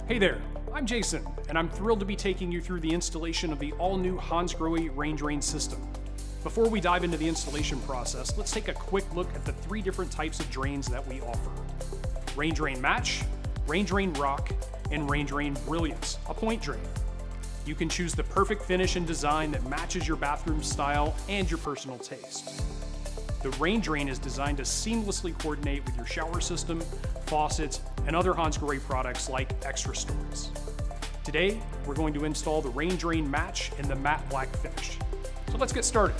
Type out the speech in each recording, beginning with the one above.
Hey there, I'm Jason, and I'm thrilled to be taking you through the installation of the all-new hansgrohe RainDrain system. Before we dive into the installation process, let's take a quick look at the three different types of drains that we offer. RainDrain Match, RainDrain Rock, and RainDrain Brilliance, a point drain. You can choose the perfect finish and design that matches your bathroom style and your personal taste. The RainDrain is designed to seamlessly coordinate with your shower system, faucets, and other hansgrohe products like extra stories. Today, we're going to install the RainDrain Match in the matte black finish. So let's get started.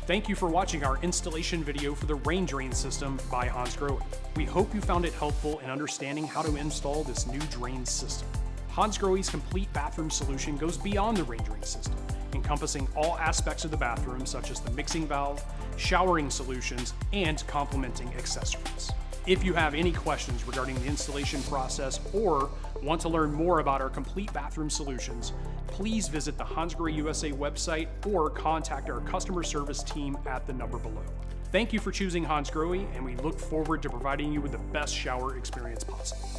Thank you for watching our installation video for the RainDrain system by hansgrohe. We hope you found it helpful in understanding how to install this new drain system. hansgrohe's complete bathroom solution goes beyond the RainDrain system, encompassing all aspects of the bathroom such as the mixing valve, showering solutions, and complementing accessories. If you have any questions regarding the installation process or want to learn more about our complete bathroom solutions, please visit the hansgrohe USA website or contact our customer service team at the number below. Thank you for choosing hansgrohe, and we look forward to providing you with the best shower experience possible.